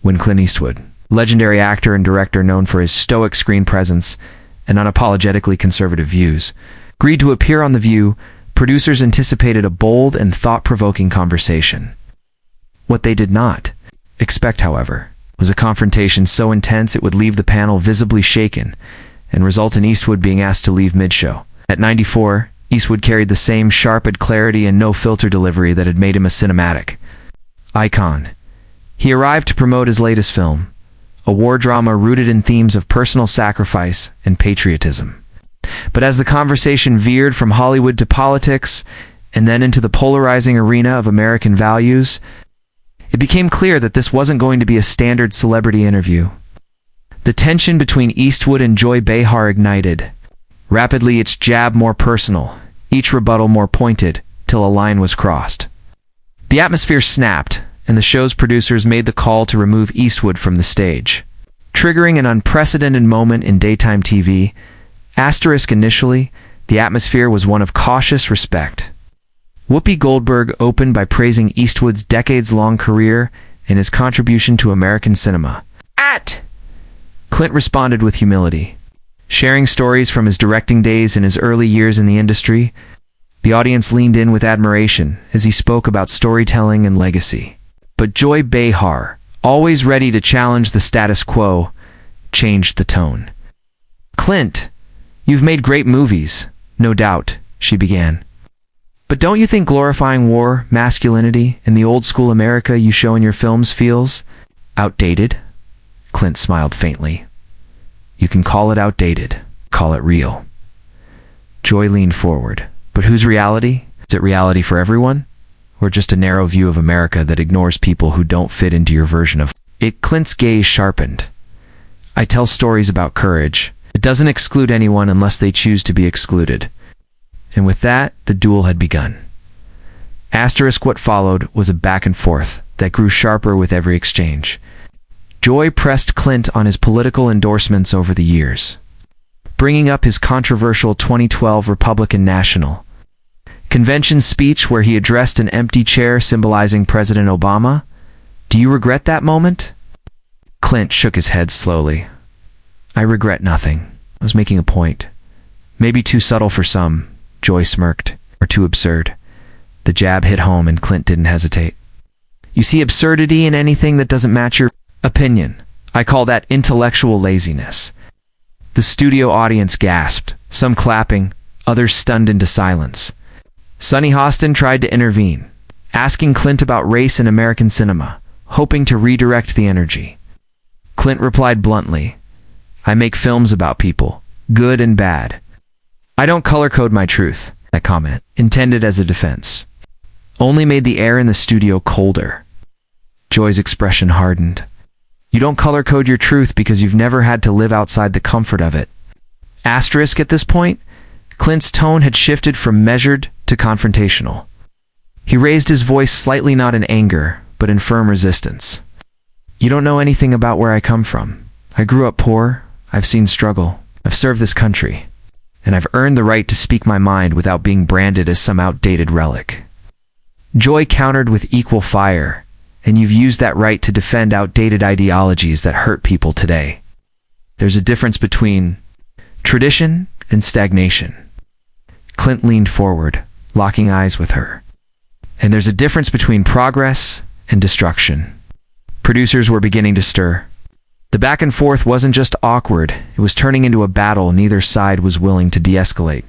when Clint Eastwood, legendary actor and director known for his stoic screen presence and unapologetically conservative views, agreed to appear on The View, producers anticipated a bold and thought-provoking conversation. What they did not expect, however, was a confrontation so intense it would leave the panel visibly shaken and result in Eastwood being asked to leave mid-show. At 94, Eastwood carried the same sharp clarity and no-filter delivery that had made him a cinematic icon. He arrived to promote his latest film, a war drama rooted in themes of personal sacrifice and patriotism. But as the conversation veered from Hollywood to politics and then into the polarizing arena of American values, it became clear that this wasn't going to be a standard celebrity interview. The tension between Eastwood and Joy Behar ignited. Rapidly, each jab more personal, each rebuttal more pointed, till a line was crossed. The atmosphere snapped, and the show's producers made the call to remove Eastwood from the stage, triggering an unprecedented moment in daytime TV. Initially, the atmosphere was one of cautious respect. Whoopi Goldberg opened by praising Eastwood's decades-long career and his contribution to American cinema. Clint responded with humility. Sharing stories from his directing days and his early years in the industry, the audience leaned in with admiration as he spoke about storytelling and legacy. But Joy Behar, always ready to challenge the status quo, changed the tone. "Clint, you've made great movies, no doubt," she began. "But don't you think glorifying war, masculinity, and the old-school America you show in your films feels outdated?" Clint smiled faintly. "You can call it outdated, call it real." Joy leaned forward. "But whose reality? Is it reality for everyone? Or just a narrow view of America that ignores people who don't fit into your version of it?" Clint's gaze sharpened. "I tell stories about courage. It doesn't exclude anyone unless they choose to be excluded." And with that, the duel had begun. What followed was a back and forth that grew sharper with every exchange. Joy pressed Clint on his political endorsements over the years, bringing up his controversial 2012 Republican National Convention speech where he addressed an empty chair symbolizing President Obama. "Do you regret that moment?" Clint shook his head slowly. "I regret nothing. I was making a point. Maybe too subtle for some," Joy smirked, "or too absurd." The jab hit home and Clint didn't hesitate. "You see absurdity in anything that doesn't match your opinion. I call that intellectual laziness." The studio audience gasped, some clapping, others stunned into silence. Sonny Hostin tried to intervene, asking Clint about race in American cinema, hoping to redirect the energy. Clint replied bluntly, "I make films about people, good and bad. I don't color-code my truth." That comment, intended as a defense, only made the air in the studio colder. Joy's expression hardened. "You don't color-code your truth because you've never had to live outside the comfort of it." At this point, Clint's tone had shifted from measured to confrontational. He raised his voice slightly, not in anger, but in firm resistance. "You don't know anything about where I come from. I grew up poor, I've seen struggle, I've served this country, and I've earned the right to speak my mind without being branded as some outdated relic." Joy countered with equal fire, "And you've used that right to defend outdated ideologies that hurt people today. There's a difference between tradition and stagnation." Clint leaned forward, locking eyes with her. "And there's a difference between progress and destruction." Producers were beginning to stir. The back and forth wasn't just awkward, it was turning into a battle neither side was willing to de-escalate.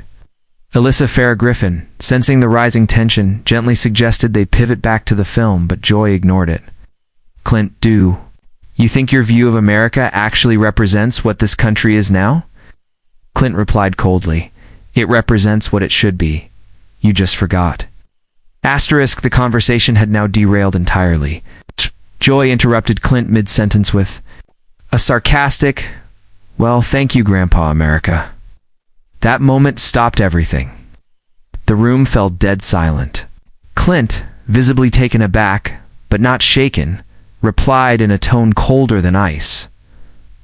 Alyssa Farah-Griffin, sensing the rising tension, gently suggested they pivot back to the film, but Joy ignored it. "Clint, do you think your view of America actually represents what this country is now?" Clint replied coldly, "It represents what it should be. You just forgot." The conversation had now derailed entirely. Joy interrupted Clint mid-sentence with a sarcastic, "Well, thank you, Grandpa America." That moment stopped everything. The room fell dead silent. Clint, visibly taken aback, but not shaken, replied in a tone colder than ice.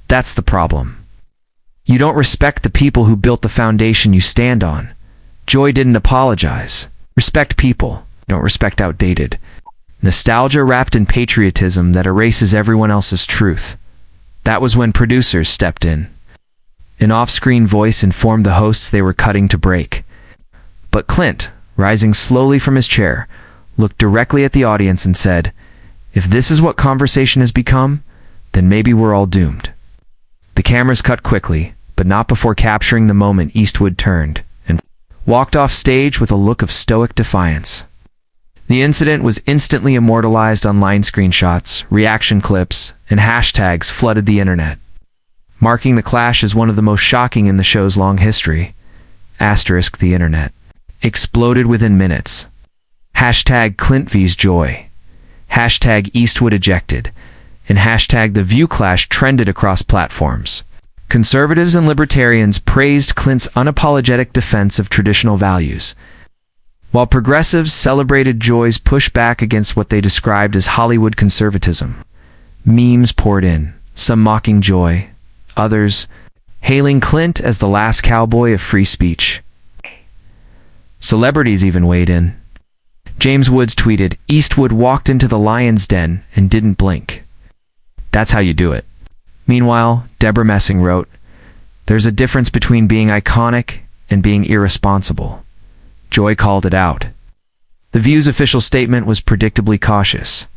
"That's the problem. You don't respect the people who built the foundation you stand on." Joy didn't apologize. "Respect people, don't respect outdated." Nostalgia wrapped in patriotism that erases everyone else's truth. That was when producers stepped in. An off-screen voice informed the hosts they were cutting to break. But Clint, rising slowly from his chair, looked directly at the audience and said, "If this is what conversation has become, then maybe we're all doomed." The cameras cut quickly, but not before capturing the moment Eastwood turned and walked off stage with a look of stoic defiance. The incident was instantly immortalized on line screenshots, reaction clips, and hashtags flooded the internet, marking the clash as one of the most shocking in the show's long history. Asterisk the internet exploded within minutes. Hashtag Clint vs. Joy, hashtag Eastwood ejected, and hashtag The View Clash trended across platforms. Conservatives and libertarians praised Clint's unapologetic defense of traditional values, while progressives celebrated Joy's pushback against what they described as Hollywood conservatism. Memes poured in, some mocking Joy, others hailing Clint as the last cowboy of free speech. Celebrities even weighed in. James Woods tweeted, "Eastwood walked into the lion's den and didn't blink. That's how you do it." Meanwhile, Deborah Messing wrote, "There's a difference between being iconic and being irresponsible." Joy called it out. The View's official statement was predictably cautious.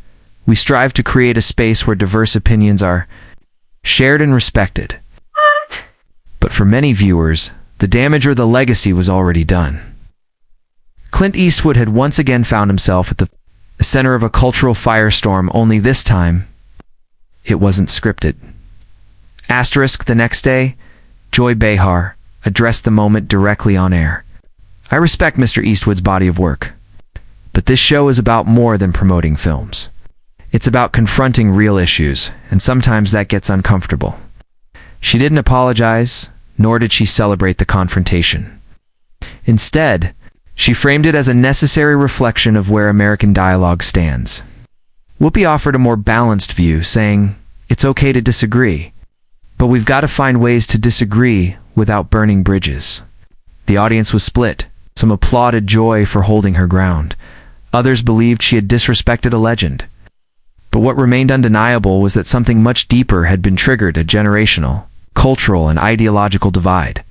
"We strive to create a space where diverse opinions are shared and respected." But for many viewers, the damage or the legacy was already done. Clint Eastwood had once again found himself at the center of a cultural firestorm, only this time, it wasn't scripted. Asterisk the next day, Joy Behar addressed the moment directly on air. "I respect Mr. Eastwood's body of work, but this show is about more than promoting films. It's about confronting real issues, and sometimes that gets uncomfortable." She didn't apologize, nor did she celebrate the confrontation. Instead, she framed it as a necessary reflection of where American dialogue stands. Whoopi offered a more balanced view, saying, "It's okay to disagree, but we've got to find ways to disagree without burning bridges." The audience was split. Some applauded Joy for holding her ground. Others believed she had disrespected a legend. But what remained undeniable was that something much deeper had been triggered, a generational, cultural, and ideological divide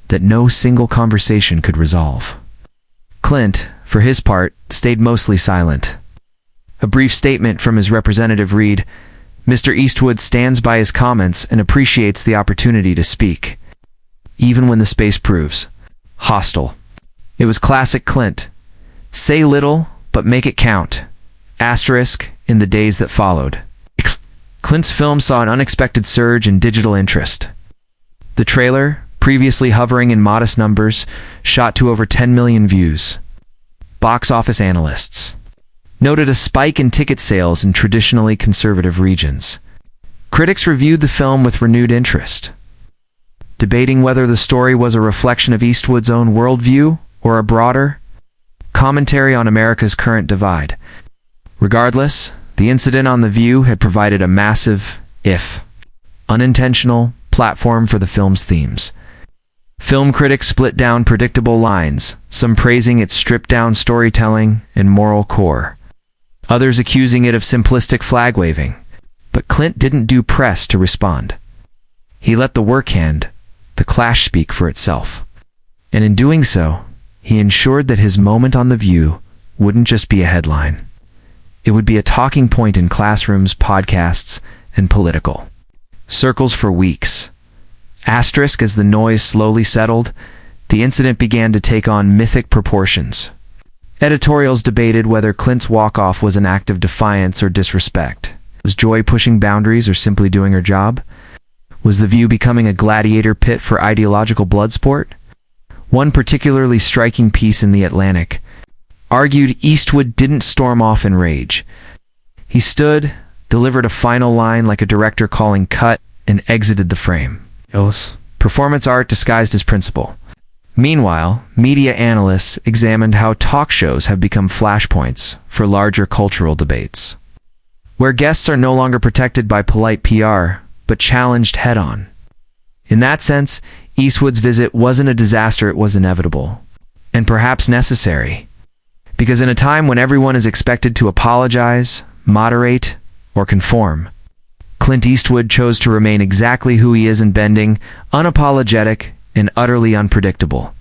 that no single conversation could resolve. Clint, for his part, stayed mostly silent. A brief statement from his representative read, "Mr. Eastwood stands by his comments and appreciates the opportunity to speak, even when the space proves hostile." It was classic Clint. Say little, but make it count. Asterisk in the days that followed. Clint's film saw an unexpected surge in digital interest. The trailer, previously hovering in modest numbers, shot to over 10 million views. Box office analysts noted a spike in ticket sales in traditionally conservative regions. Critics reviewed the film with renewed interest, debating whether the story was a reflection of Eastwood's own worldview or a broader commentary on America's current divide. Regardless, the incident on The View had provided a massive, if unintentional, platform for the film's themes. Film critics split down predictable lines, some praising its stripped-down storytelling and moral core, others accusing it of simplistic flag-waving. But Clint didn't do press to respond. He let the workhand, the clash, speak for itself. And in doing so, he ensured that his moment on The View wouldn't just be a headline. It would be a talking point in classrooms, podcasts, and political circles for weeks. Asterisk as the noise slowly settled, the incident began to take on mythic proportions. Editorials debated whether Clint's walk-off was an act of defiance or disrespect. Was Joy pushing boundaries or simply doing her job? Was The View becoming a gladiator pit for ideological bloodsport? One particularly striking piece in The Atlantic argued Eastwood didn't storm off in rage. He stood, delivered a final line like a director calling cut, and exited the frame. Performance art disguised as principle. Meanwhile, media analysts examined how talk shows have become flashpoints for larger cultural debates, where guests are no longer protected by polite PR, but challenged head-on. In that sense, Eastwood's visit wasn't a disaster, it was inevitable, and perhaps necessary. Because in a time when everyone is expected to apologize, moderate, or conform, Clint Eastwood chose to remain exactly who he is in Bending, unapologetic and utterly unpredictable.